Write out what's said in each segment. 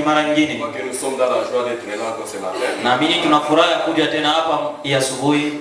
mara nyingine. Je crois que nous sommes dans la joie d'être là encore ce matin. Naamini tuna furaha ya kuja tena hapa ya asubuhi.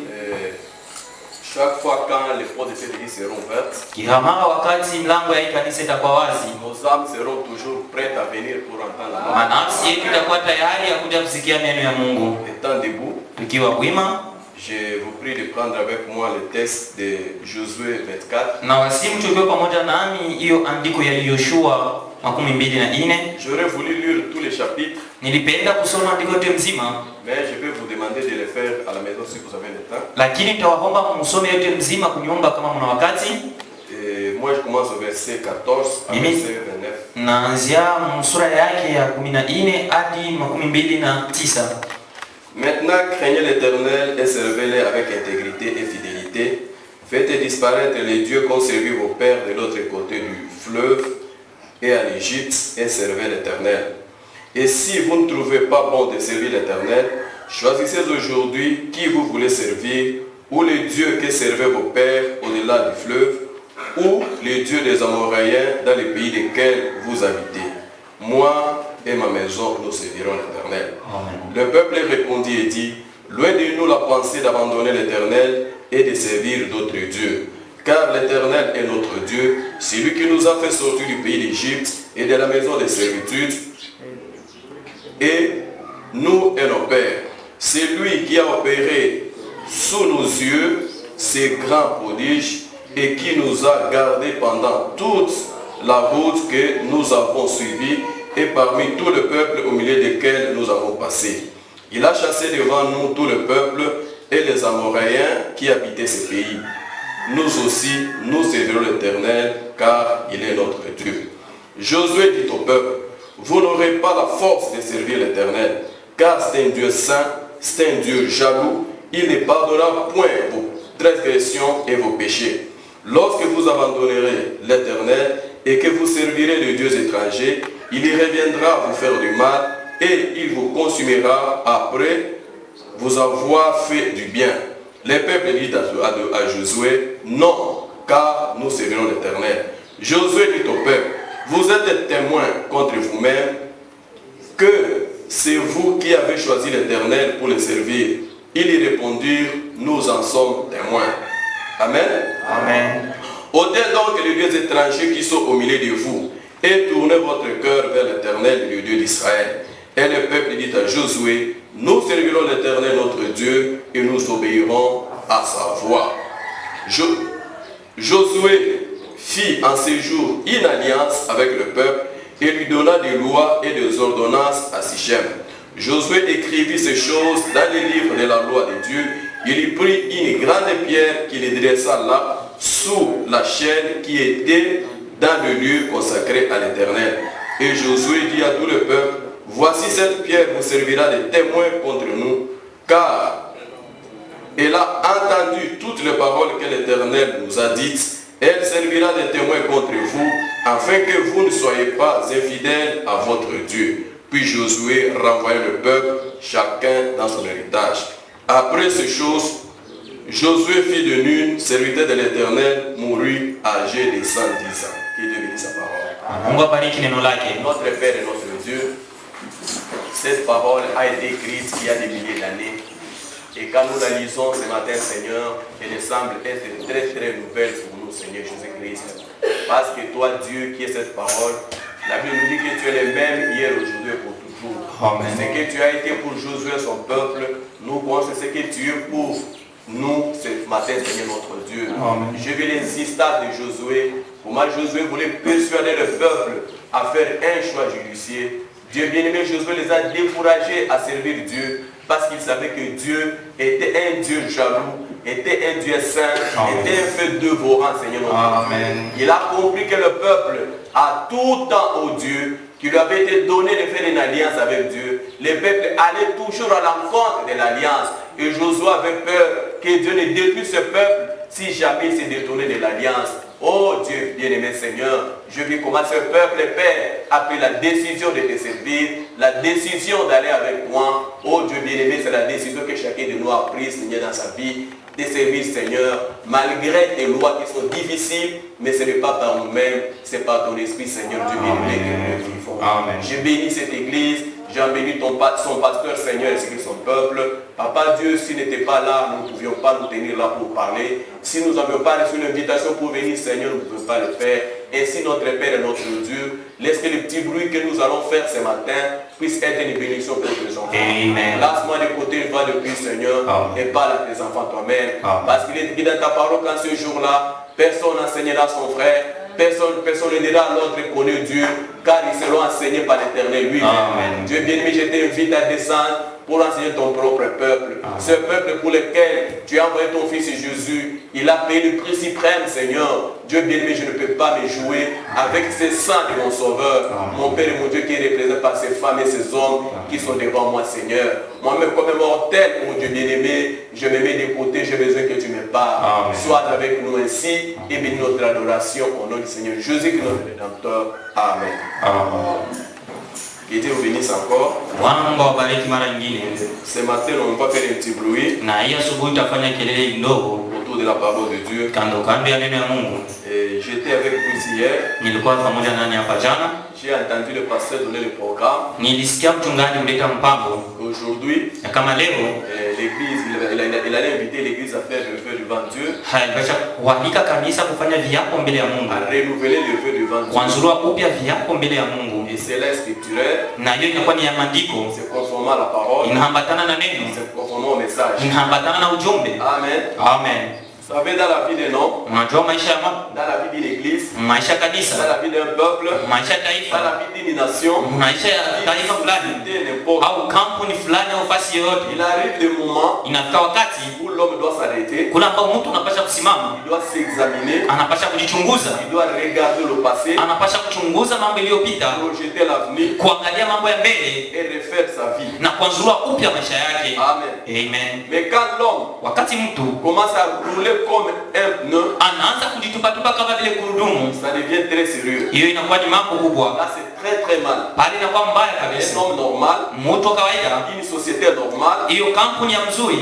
Chaque fois quand les portes de cette église seront ouvertes, Kila mara wakati mlango ya hii kanisa itakuwa wazi, nos âmes seront toujours prêtes à venir pour entendre la parole. manafsi yetu itakuwa tayari ya kuja kusikia neno ya Mungu. Étant debout, Tukiwa wima, je vous prie de prendre avec moi le texte de Josué 24. na wasimu tukiwa pamoja nami hiyo andiko ya Yoshua 24. J'aurais voulu lire tous les chapitres, Nilipenda kusoma andiko yote mzima, mais je vais vous demander de le faire à la maison si vous avez le temps. lakini nitawaomba msome yote mzima kuniomba kama mna wakati. Et moi je commence au verset 14 à verset 29. Naanzia sura yake ya 14 hadi 29. Maintenant, craignez l'Éternel et servez-le avec intégrité et fidélité. Faites disparaître les dieux qu'ont servi vos pères de l'autre côté du fleuve et en Égypte et servez l'Éternel. Et si vous ne trouvez pas bon de servir l'Éternel, choisissez aujourd'hui qui vous voulez servir, ou les dieux que servaient vos pères au-delà du fleuve, ou les dieux des Amoréens dans les pays desquels vous habitez. Moi et ma maison, nous servirons l'Éternel. Le peuple répondit et dit, loin de nous la pensée d'abandonner l'Éternel et de servir d'autres dieux. Car l'Éternel est notre Dieu, c'est lui qui nous a fait sortir du pays d'Égypte et de la maison de servitude, et nous et nos pères. C'est lui qui a opéré sous nos yeux ces grands prodiges et qui nous a gardés pendant toute la route que nous avons suivie et parmi tout le peuple au milieu desquels nous avons passé. Il a chassé devant nous tout le peuple et les Amoréens qui habitaient ce pays. Nous aussi, nous servirons l'Éternel, car il est notre Dieu. Josué dit au peuple, vous n'aurez pas la force de servir l'Éternel, car c'est un Dieu saint, c'est un Dieu jaloux, il ne pardonnera point vos transgressions et vos péchés. Lorsque vous abandonnerez l'Éternel et que vous servirez les dieux étrangers, il y reviendra vous faire du mal et il vous consumera après vous avoir fait du bien. Le peuple dit à Josué, non, car nous servirons l'Éternel. Josué dit au peuple, vous êtes témoins contre vous-même que c'est vous qui avez choisi l'Éternel pour le servir. Ils y répondirent, nous en sommes témoins. Amen. Amen. Ôtez donc les dieux étrangers qui sont au milieu de vous et tournez votre cœur vers l'Éternel, le Dieu d'Israël. Et le peuple dit à Josué, nous servirons l'Éternel notre Dieu et nous obéirons à sa voix. Josué fit en ces jours une alliance avec le peuple et lui donna des lois et des ordonnances à Sichem. Josué écrivit ces choses dans les livres de la loi de Dieu. Il y prit une grande pierre qu'il dressa là sous la chaîne qui était dans le lieu consacré à l'Éternel. Et Josué dit à tout le peuple, voici cette pierre vous servira de témoin contre nous, car elle a entendu toutes les paroles que l'Éternel nous a dites. Elle servira de témoin contre vous, afin que vous ne soyez pas infidèles à votre Dieu. Puis Josué renvoya le peuple, chacun dans son héritage. Après ces choses, Josué, fils de Nun, serviteur de l'Éternel, mourut âgé de 110 ans. Qui Dieu bénisse sa parole. Notre Père et notre Dieu, cette parole a été écrite il y a des milliers d'années. Et quand nous la lisons ce matin, Seigneur, elle semble être très très nouvelle pour nous, Seigneur Jésus-Christ. Parce que toi, Dieu, qui est cette parole, la Bible nous dit que tu es le même hier, aujourd'hui et pour toujours. Amen. Ce que tu as été pour Josué et son peuple, nous pensons ce que tu es pour nous ce matin, Seigneur notre Dieu. Amen. Je veux l'insistance de Josué. Comment Josué voulait persuader le peuple à faire un choix judiciaire. Dieu bien-aimé, Josué les a découragés à servir Dieu parce qu'il savait que Dieu était un Dieu jaloux, était un Dieu saint, Amen. Était un feu dévorant, Seigneur notre Dieu. Il a compris que le peuple a tout temps au Dieu, qui lui avait été donné de faire une alliance avec Dieu. Le peuple allait toujours à l'encontre de l'alliance. Et Josué avait peur que Dieu ne détruise ce peuple si jamais il s'est détourné de l'alliance. Oh Dieu, bien-aimé Seigneur, je vis comment ce peuple, Père, a pris la décision de te servir, la décision d'aller avec toi. Oh Dieu bien-aimé, c'est la décision que chacun de nous a prise, Seigneur, dans sa vie, de servir, Seigneur, malgré tes lois qui sont difficiles, mais ce n'est pas par nous-mêmes, c'est par ton esprit, Seigneur, Dieu bien-aimé, que nous vivons. Amen. Je bénis cette église. J'ai béni son pasteur, Seigneur, ainsi que son peuple. Papa Dieu, s'il n'était pas là, nous ne pouvions pas nous tenir là pour parler. Si nous n'avions pas reçu l'invitation pour venir, Seigneur, nous ne pouvons pas le faire. Ainsi, notre Père et notre Dieu, laisse que le petit bruit que nous allons faire ce matin puisse être une bénédiction pour tes enfants. Laisse-moi de côté une fois de plus, Seigneur, et parle à tes enfants toi-même. Parce qu'il est dit dans ta parole qu'en ce jour-là, personne n'enseignera son frère. Personne ne dira à l'autre connaît Dieu, car ils seront enseignés par l'Éternel lui-même. Dieu bien-aimé, je t'invite à descendre pour enseigner ton propre peuple. Ce peuple pour lequel tu as envoyé ton fils Jésus, il a payé le prix suprême, Seigneur. Dieu bien-aimé, je ne peux pas me jouer avec ce sang de mon sauveur. Mon Père et mon Dieu qui est représenté par ces femmes et ces hommes qui sont devant moi, Seigneur. Moi-même comme un mortel, mon Dieu bien-aimé, je me mets de côté, j'ai besoin que tu me parles. Sois avec nous ainsi et bénis notre adoration au nom du Seigneur Jésus, qui est notre Rédempteur. Amen. Que Dieu vous bénisse encore. Ce matin, on va faire un petit bruit autour de la parole de Dieu. Et j'étais avec vous hier. J'ai entendu le pasteur donner le programme. Aujourd'hui, l'église, il allait inviter l'église à faire le vœu devant Dieu. À renouveler le vœu devant Dieu. Et c'est là scripturaire. C'est conformément à la parole. C'est conformément au message. Amen. Amen. Vous savez, dans la vie d'un homme, dans la vie d'une église, dans la vie d'un peuple, dans la vie d'une nation, il arrive le moment où l'homme doit s'arrêter, il doit s'examiner, il doit regarder le passé, projeter l'avenir et refaire sa vie. Amen. Mais quand l'homme commence à rouler comme un pneu, ça devient très sérieux. Là c'est très très mal. Un homme normal, une société normale,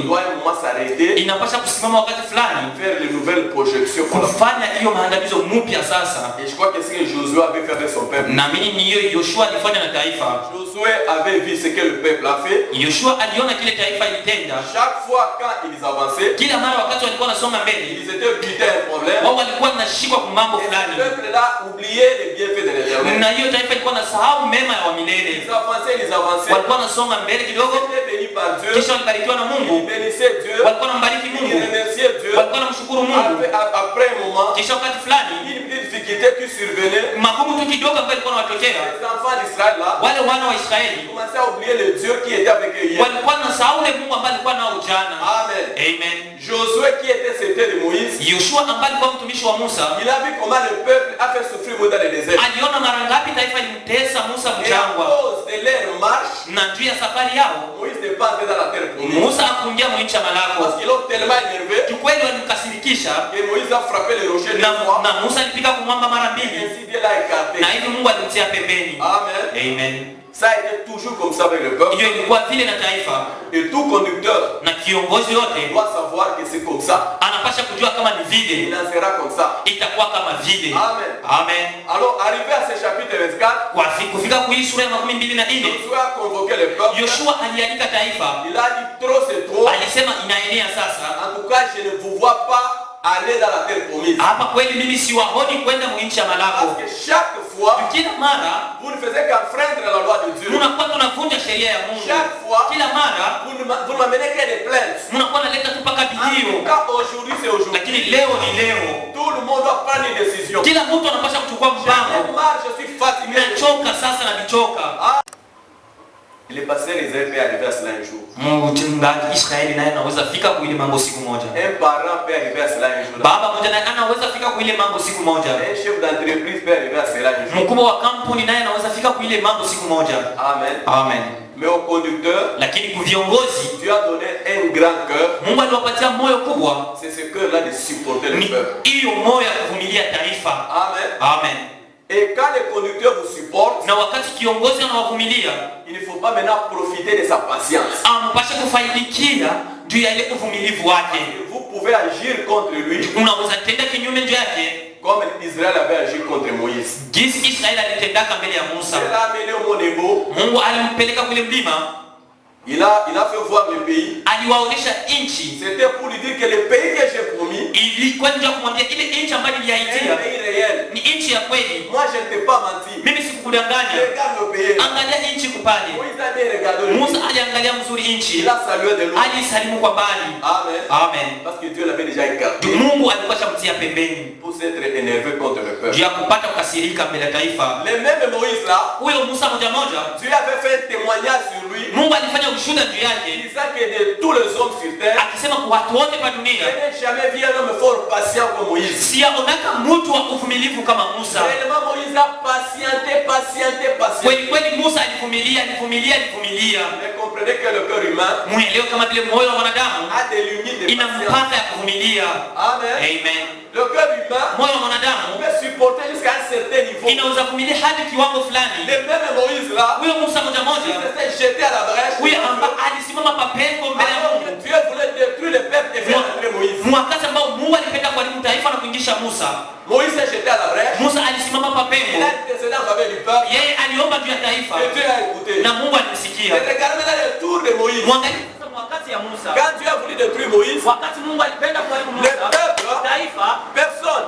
doit un moment s'arrêter, faire de nouvelles projections pour la vie. Et je crois que ce que Josué avait fait avec son peuple, Josué avait vu ce que le peuple a fait. Chaque fois quand ils avançaient, ils étaient butés à un problème. Et le peuple là oubliait les bienfaits de l'Éternel. Ils avançaient. Ils étaient bénis par Dieu. Ils bénissaient Dieu. Ils remerciaient Dieu. Après un moment, une petite difficulté qui survenait. Les enfants d'Israël là commençaient à oublier le Dieu qui était avec eux hier. Amen. Josué qui était c'était de Moïse, il a vu comment le peuple a fait souffrir dans le désert. Et à cause de leur marche, Moïse n'est pas entré dans la terre promise. Parce qu'ils l'ont tellement énervé que Moïse a frappé le rocher deux fois. Et ainsi Dieu l'a écarté. Amen. Ça a été toujours comme ça avec le peuple. Et tout conducteur doit savoir que c'est comme ça. Il en sera comme ça. Amen. Alors arrivé à ce chapitre 24, Josué a convoqué le peuple. Il a dit trop c'est trop. En tout cas je ne vous vois pas aller dans la terre promise. Parce que chaque fois, vous ne faisiez qu'enfreindre la loi de Dieu. Chaque fois, vous ne m'amenez que des plaintes. En tout cas, aujourd'hui, c'est aujourd'hui. Tout le monde doit prendre une décision. Je suis fatigué. Les pasteurs Israël peut arriver à cela un jour. Un parent peut arriver à cela un jour. Un chef d'entreprise peut arriver à cela un jour. Amen. Mais au conducteur, lakini kwa viongozi Dieu a donné un grand cœur. Mungu aliwapatia moyo kubwa. C'est ce cœur-là de supporter le peuple. Hiyo moyo ya kuvumilia taifa. Amen. Amen. Et quand les conducteurs vous supportent, na wakati kiongozi anawavumilia, il ne faut pas maintenant profiter de sa patience. Ampashe kufaidikia juu ya ile uvumilivu wake. Vous pouvez agir contre lui. Unaweza tenda kinyume juu yake. Comme Israël avait agi contre Moïse. Jinsi Israeli alitendaka mbele ya Musa. Il l'a amené au Mont Nebo. Mungu alimpeleka kule mlima. Il a fait voir le pays. Aliwaonesha nchi. C'était pour lui dire que le pays que j'ai promis, ilikuwa ndio kumwambia ile nchi ambayo niliahidia ni nchi ya kweli. Moi je ne t'ai pas menti. Mimi sikukudanganya. Regarde le pays. Angalia nchi kupale. Moïse a bien regardé le pays. Musa aliangalia mzuri nchi. Il a salué de loin. Alisalimu kwa mbali. Amen. Amen. Parce que Dieu l'avait déjà écarté. Mungu alikuwa shamtia pembeni. Pour s'être énervé contre le peuple. Juu ya kupata kukasirika mbele ya taifa. Le même Moïse là. Huyo Musa moja moja. Dieu avait fait un témoignage sur lui. Mungu alifanya ushuhuda juu yake. Disant que de tous les hommes sur terre, akisema kwa watu wote wa dunia, je n'ai jamais vu un homme fort patient comme Moïse. Sijaonaka mtu wa uvumilivu kama Musa. Réellement Moïse a patienté. Kweli Musa alivumilia. Mais comprenez que le cœur humain muelewe kama vile moyo wa mwanadamu a des limites de ina patience. mpaka ya kuvumilia. Amen. Amen. Le cœur humain moyo wa mwanadamu peut supporter jusqu'à un certain niveau. Inaweza kuvumilia hadi kiwango fulani. Le même Moïse là, huyo Musa moja il s'était jeté à la brèche. huyo ambaye alisimama papengo mbele ya Mungu. Dieu voulait détruire le peuple et faire entrer Moïse. Mwakati ambao Mungu alipenda kuharibu taifa na kuingisha Musa. Moïse s'est jeté à la brèche. Musa alisimama papengo. Il a intercédé en faveur du peuple. Yeye aliomba juu ya taifa. Et Dieu a écouté. Na Mungu alimsikia. Mais regardez maintenant le tour de Moïse. Wakati ya Musa. Quand Dieu a voulu détruire Moïse, wakati Mungu alipenda kuharibu Musa, le peuple, taifa, personne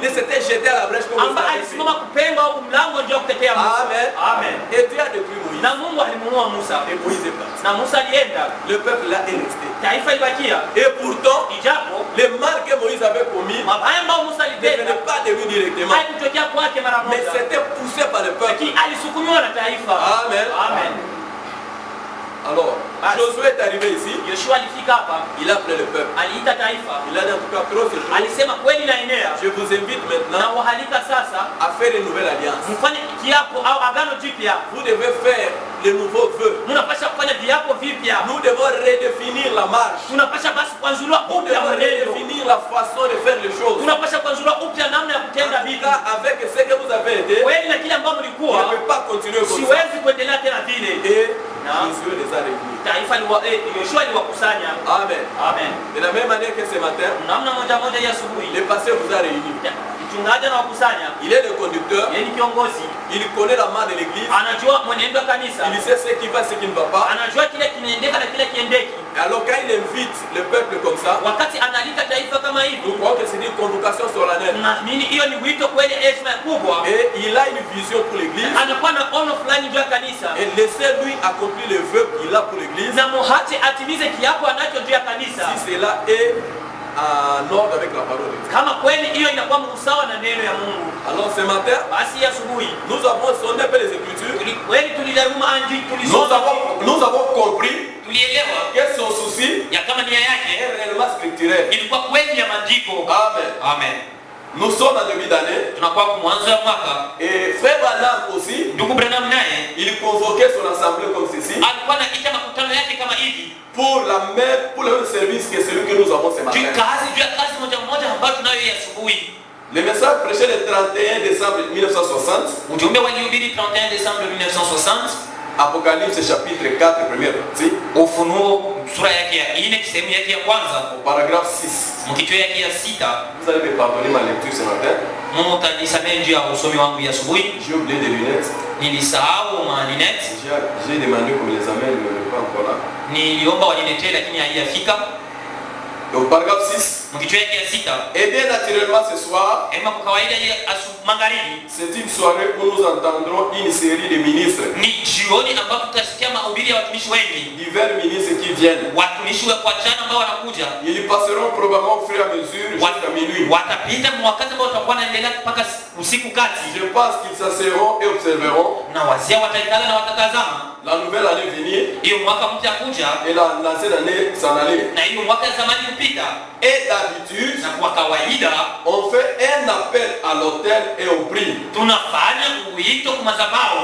ne s'était jeté à la brèche comme Moïse. Alisimama kupenga au mlango ndio kutetea Musa. Amen. Amen. Et Dieu a détruit Moïse. Na Mungu alimuua Musa. Et Moïse est parti. Na Musa alienda. Le peuple là est resté. Taifa ibakia. Et pourtant, ijapo le mal que Moïse avait commis mabaya ambayo Musa alitenda ne venait pas de lui directement. haikutokea kwake mara moja. Mais c'était poussé par le peuple. Lakini alisukumiwa na taifa. Amen. Amen. Alors, Josué est arrivé ici. Yoshua alifika hapa. Il a appelé le peuple. Aliita taifa. Il a dit en tout cas trop c'est trop. Alisema kweli naenea. Je vous invite Na maintenant wahalika sasa à faire une nouvelle alliance. mfanye kiapo au agano jipya. Vous devez faire les nouveaux vœux. Mnapasha kufanya viapo vipya. Nous devons redéfinir la marche. Tunapasha basi kuanzulwa Nous upya devons mwenendo. redéfinir la façon de faire les choses. Tunapasha kuanzulwa upya namna ya kutenda En tout vitu. cas, avec ce que vous avez été, Kweli na kile ambao on mlikuwa ne peut pas continuer comme ça. siwezi kuendelea tena vile. Et Non. Josué les a réunis. Taifa Yoshua aliwakusanya. Amen. Amen. De la même manière que ce matin, Namna moja moja ya asubuhi. le pasteur vous a réunis. Mchungaji anawakusanya. Il est le conducteur. Yeye ni kiongozi. Il connaît la main de l'église. Anajua mwenendo wa kanisa. Il sait ce qui va, ce qui ne va pas. Anajua kile kinaendeka na kile kiendeki. Alors quand il invite le peuple comme ça, Wakati analika taifa kama hivi, nous croyons que c'est une convocation solennelle. tunaamini hiyo ni wito kweli, heshima kubwa. Et il a une vision pour l'église. Anakuwa na ono fulani juu ya kanisa. Et laissez-lui accomplir le vœu qu'il a pour l'église. Na muache atimize kiapo anacho juu ya kanisa. Si cela est en ordre avec la parole de Dieu. Kama kweli hiyo inakuwa sawa na neno ya Mungu. Alors ce matin, Basi asubuhi nous avons sonné un peu les Écritures. kweli tulijaribu andiko tulisoma. Nous avons compris Tulielewa que son souci ya kama nia yake est réellement scripturaire. ilikuwa kweli ya maandiko. Amen. Amen. Nous sommes en début d'année. Tunakuwa mwanzo wa mwaka. Et frère Branham aussi, Ndugu Branham naye il convoquait son assemblée comme ceci alikuwa anaita makutano yake kama hivi. pour le même service que celui que nous avons ce matin. Juu ya kazi moja moja ambayo tunayo ya asubuhi. Le message prêché le 31 décembre 1960, Ujumbe walihubiri 31 Desemba 1960, Apocalypse chapitre 4, première partie, Ufunuo sura yake ya 4 sehemu yake ya kwanza, au paragraphe 6. mkichwa yake ya 6. Vous allez me pardonner ma lecture ce matin. Mungu utanisamehe juu ya usomi wangu ya asubuhi. J'ai oublié des lunettes. Nilisahau malinette. J'ai demandé qu'on me les amène, mais on n'est pas encore là. Niliomba waniletee lakini haijafika. Et au paragraphe 6, Mkichwa yake ya 6. et bien naturellement ce soir, Ema kwa kawaida ya magharibi c'est une soirée où nous entendrons une série de ministres, ni jioni ambapo tutasikia mahubiri ya watumishi wengi. divers ministres qui viennent. Watumishi wa jana ambao wanakuja. Ils passeront probablement au fur et à mesure jusqu'à minuit. Watapita wakati ambao tutakuwa naendelea mpaka usiku kati. Je pense qu'ils s'asseront et observeront Na wazee wataikala na watatazama. la nouvelle année venir Hiyo mwaka mpya kuja et l'ancienne année s'en aller. na hiyo mwaka ya zamani kupita. Et d'habitude, Na kwa kawaida on fait un appel à l'autel et au prix. tunafanya uito kwa madhabahu.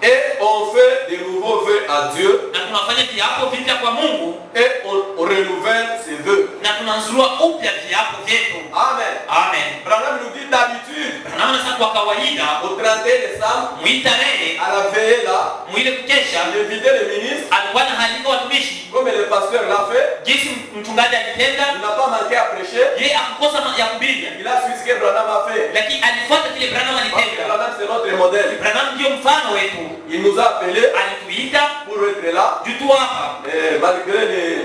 Et on fait des nouveaux vœux à Dieu. Na tunafanya viapo vipya kwa Mungu. Et on renouvelle ses vœux. Na tunazurua upya viapo vyetu. Amen. Amen. Branham nous dit d'habitude. Branham anasema kwa kawaida Au 31 décembre, mwitarehe à la veillée là, mwile kukesha il invitait les ministres, alikuwa anaalika watumishi comme le pasteur l'a fait. jinsi mchungaji alitenda. Il n'a pas manqué à prêcher. Yeye akukosa ya kuhubiri, Il a suivi ce que Branham a fait. lakini alifuata kile Branham Parce que alitenda. Branham c'est notre modèle. Branham ndio mfano wetu. Il nous a appelés Alituita pour être là. juu tu hapa, Malgré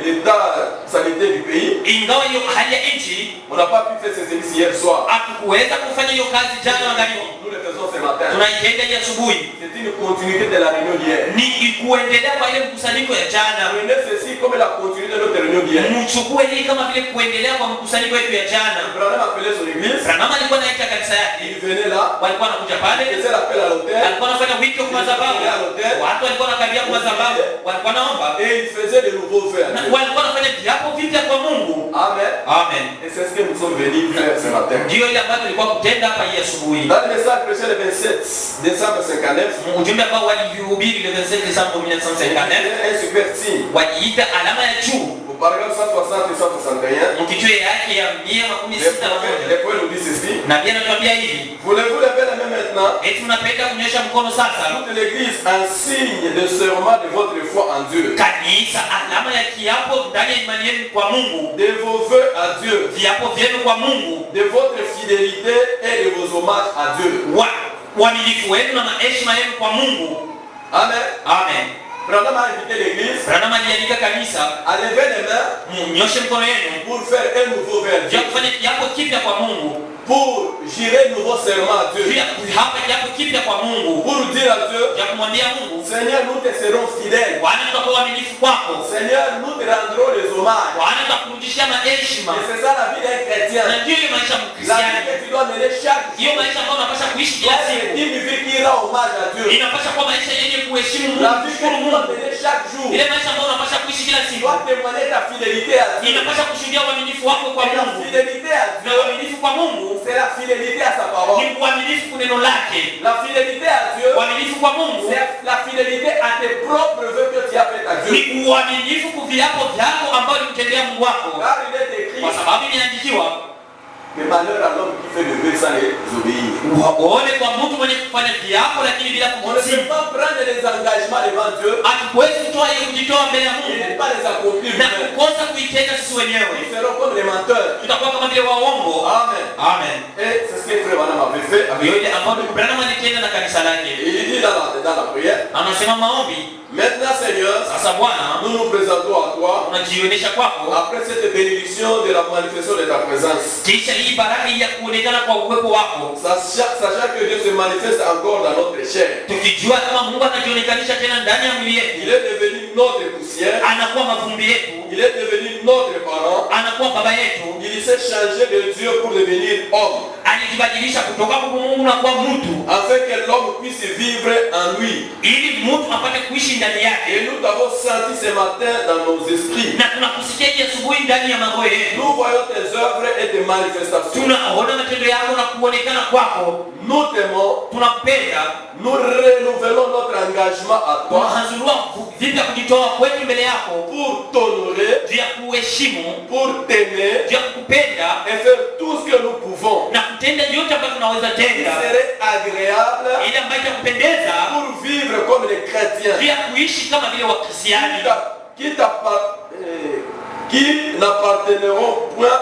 l'état sanitaire du pays, ingawa hiyo hali ya nchi on n'a pas pu faire ces émissions hier soir. hatukuweza kufanya hiyo kazi jana magharibi. Nous le faisons ce matin. Tunaitenda hii asubuhi, C'est une continuité de la réunion d'hier. ni kuendelea kwa ile mkusanyiko ya jana. Prenez ceci comme la continuité de notre réunion d'hier. Mchukue hii kama vile kuendelea kwa mkusanyiko wetu ya jana. Branham appelait son église. Branham alikuwa anaita kanisa yake, Il venait là. walikuwa wanakuja pale, Il faisait l'appel à l'autel. alikuwa anafanya wito kwa madhabahu, watu walikuwa wanakaribia kwa madhabahu, walikuwa naomba Et il faisait de nouveaux vœux à na Dieu. walikuwa wanafanya viapo vipya kwa Mungu. Amen. Amen. Et c'est ce que nous sommes venus faire ce matin. Ndio ile ambayo tulikuwa kutenda hapa hii asubuhi. Dans le message prêché le 27 décembre 59, Ujumbe ambao walihubiri le 27 décembre 1959 un super signe. waliita alama ya juu, Au paragraphe 160 et 161, mkichwe yake ya 161. les points nous disent ceci. Na pia anatuambia hivi, Voulez-vous lever la main maintenant? eti tunapenda kunyosha mkono sasa. Toute l'église en signe de serment de votre foi en Dieu. Kanisa, alama ya kiapo ndani ya imani yenu kwa Mungu, De vos vœux à Dieu. viapo vyenu kwa Mungu, De votre fidélité et de vos hommages à Dieu. uaminifu wenu na heshima yenu kwa Mungu. Amen. Amen. Branham a invité l'église Branham alialika kanisa à lever les mains mnyoshe mkono yenu pour faire un nouveau vœu à juu Dieu. ya kufanya kiapo kipya kwa Mungu, Pour jurer nouveau serment à juu Dieu. ya kuhapa kiapo kipya kwa Mungu, Pour dire à Dieu, juu ya kumwambia Mungu, Seigneur, nous te serons fidèles. Bwana tutakuwa waaminifu kwako, Seigneur, nous te rendrons les hommages. Bwana tutakurudishia maheshima. Et c'est ça la vie d'un chrétien. Na ndio hiyo maisha ya La vie Mkristiani, que tu dois mener chaque hiyo jour. maisha ambayo unapaswa kuishi Doit kila être siku, une vie qui rend hommage à Dieu. inapaswa kuwa maisha yenye kuheshimu Mungu, La vie que kushukuru tu dois Mungu. mener chaque jour. Ile maisha ambayo unapaswa kuishi kila siku Doit témoigner ta fidélité à Dieu. inapaswa kushuhudia uaminifu wako kwa Et la Mungu, fidélité à na Dieu, uaminifu kwa Mungu c'est la fidélité à sa parole. ni uaminifu kwa neno lake. La fidélité à Dieu, Uaminifu kwa Mungu c'est la fidélité à tes propres vœux que tu as fait à Dieu. ni uaminifu kwa viapo vyako ambao ulimtendea Mungu wako, Car il est écrit, kwa sababu imeandikiwa, mais malheur à l'homme qui fait le vœu sans les obéir. uone kwa mtu mwenye kufanya viapo lakini bila On ne kumtii. peut pas prendre les engagements devant Dieu Hatuwezi kutoa hiyo kujitoa mbele ya et Mungu ne pas les accomplir na nous-mêmes. kukosa kuitenda sisi Nous wenyewe, serons comme les menteurs. tutakuwa kama vile waongo. Amen. Amen. Et c'est ce que Frère Branham avait fait avec Hiyo ile ambayo Branham alitenda na kanisa Et lake. il dit dans la prière, Anasema maombi, maintenant Seigneur, sasa Bwana, nous nous présentons à toi unajionyesha kwako après cette bénédiction de la manifestation de ta présence. kisha hii baraka hii ya kuonekana kwa uwepo wako, Sachant que Dieu se manifeste encore dans notre chair. tukijua kama Mungu anajionekanisha tena ndani ya mwili Il yetu, est devenu notre poussière. anakuwa mavumbi yetu, Il est devenu notre parent. anakuwa baba yetu, Il s'est changé de Dieu pour devenir homme. alijibadilisha kutoka kwa Mungu na kuwa mtu, Afin que l'homme puisse vivre en lui. ili mtu apate kuishi ndani Et yake. nous t'avons senti ce matin dans nos esprits. Na tunakusikia hii asubuhi ndani ya maroho yetu, Nous voyons tes œuvres et tes manifestations. tunaona matendo yako na kuonekana kwako, Nous t'aimons. tunakupenda, Nous renouvelons notre engagement à toi tunahazurua vipya kujitoa kwetu mbele yako, pour t'honorer, juu ya kuheshimu, pour t'aimer juu ya kupenda et faire tout ce que nous pouvons na kutenda yote ambayo tunaweza qui tenda, serait agréable ile ambayo itakupendeza, pour vivre comme les chrétiens juu ya kuishi kama vile Wakristiani qui n'appartiendront point,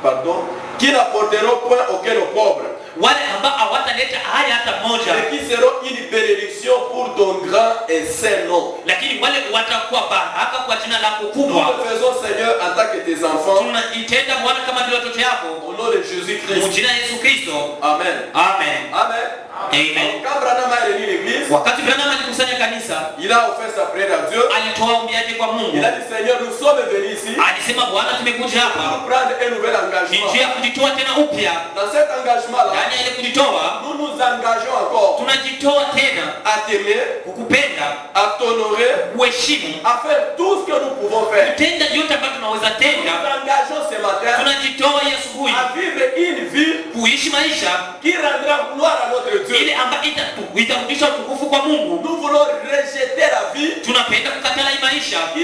pardon, qui n'apporteront point aucun aux pauvres, wale ambao hawataleta haya hata moja, et qui seront une bénédiction pour ton grand et saint nom. lakini wale watakuwa baraka kwa jina lako Nous kubwa. le faisons, Seigneur, en tant que tes enfants, Tunaitenda Bwana kama vile watoto yako, au nom de Jésus-Christ. kwa jina la Yesu Kristo. Amen. Amen. Amen. Amen. Quand Branham a réuni l'église, Wakati Branham alikusanya kanisa, il a offert sa prière à Dieu. alitoa ombi yake kwa Mungu. Il a dit, Seigneur, nous sommes venus ici Alisema, Bwana, tumekuja pour hapa prendre un nouvel ni engagement. njia ya kujitoa tena upya. Dans cet engagement-là, Ndani ya ile kujitoa, nous nous engageons encore tunajitoa tena à t'aimer, kukupenda, à t'honorer, kuheshimu, à faire tout ce que nous pouvons faire. kutenda yote ambayo tunaweza Nous tenda. nous engageons ce matin Tunajitoa hii asubuhi à vivre une vie kuishi maisha qui rendra gloire à notre Dieu. ile ambayo itarudisha utukufu kwa Mungu. Nous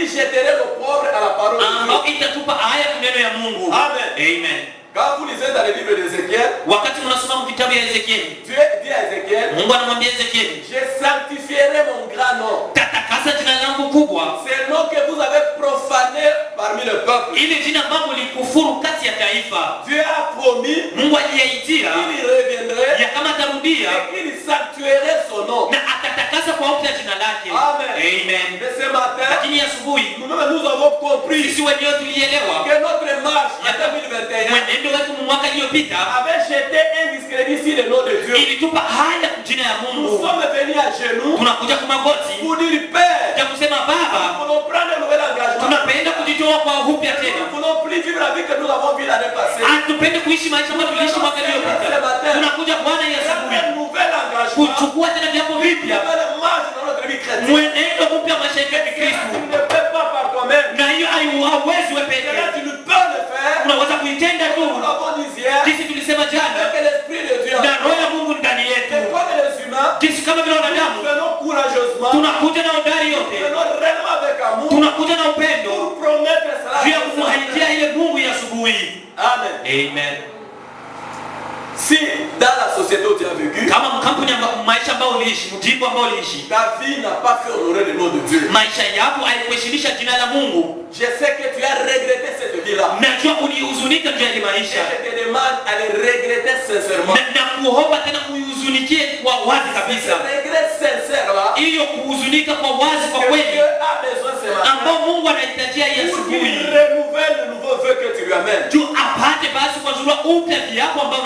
qui jetterait le pauvre à la parole de ambao Dieu. itatupa haya kuneno ya Mungu. Amen. Amen. Quand vous lisez dans le livre d'Ézéchiel, Wakati mnasoma kitabu ya Ezekieli, Dieu dit à Ézéchiel, Mungu anamwambia Ezekieli, je sanctifierai mon grand nom. tatakasa jina langu kubwa, C'est le nom que vous avez profané parmi le peuple. ile jina ambalo likufuru kati ya taifa. Dieu a promis Mungu aliyaitia qu'il reviendrait ya kama atarudia et qu'il sanctuerait son nom. na atatakasa kwa upya jina lake. Amen. Amen. Mais ce matin, Lakini asubuhi nous-mêmes nous avons compris sisi wenyewe tulielewa que notre marche en 2021 mwenendo wetu mwaka iliyopita avait jeté un discrédit sur le nom de Dieu. ilitupa haya jina ya Nous Mungu. sommes venus à genoux Tunakuja kwa magoti pour dire Père, ya kusema Baba, nous voulons prendre un nouvel engagement. tunapenda kujitoa kwa upya Nous tena. ne voulons plus vivre la vie que nous avons vécue l'année passée. Hatupende kuishi maisha ambayo tuliishi mwaka iliyopita. Tunakuja Bwana ya C'est asubuhi un nouvel engagement. kuchukua tena viapo Une vipya, nouvelle marche dans notre vie chrétienne. mwenendo mpya maisha yetu ya Tu Kikristo, ne peux pas par toi-même. na hiyo hauwezi wewe Et là, pekee. tu ne peux le faire. Unaweza kuitenda tu Nous l'avons dit hier. jinsi tulisema jana, Avec l'Esprit de Dieu. na roho ya Mungu ndani Et yetu, comme les humains, jinsi kama vile nous wanadamu venons courageusement. tunakuja na udari Nous yote, venons réellement avec amour tunakuja na upendo pour promettre cela. juu ya kumwahidia ile Mungu ya asubuhi. Amen. Amen. Si dans la société où tu as vécu, Kama mkampuni maisha ambayo uliishi, mjimbo ambao uliishi, ta vie n'a pas fait honorer le nom de Dieu. maisha yako haikuheshimisha jina la Mungu, Je sais que tu as regretté cette vie-là. najua ulihuzunika juu ya ile Et maisha, je te demande à le regretter sincèrement. na kuomba tena uihuzunikie kwa wazi Ce kabisa. regret sincère-là, Hiyo kuhuzunika kwa wazi kwa que kweli Dieu a besoin ce matin ambao Mungu anahitajia hii pour qu'il asubuhi, renouvelle le nouveau vœu que tu lui amènes. juu apate basi kwa zura upya viapo ambao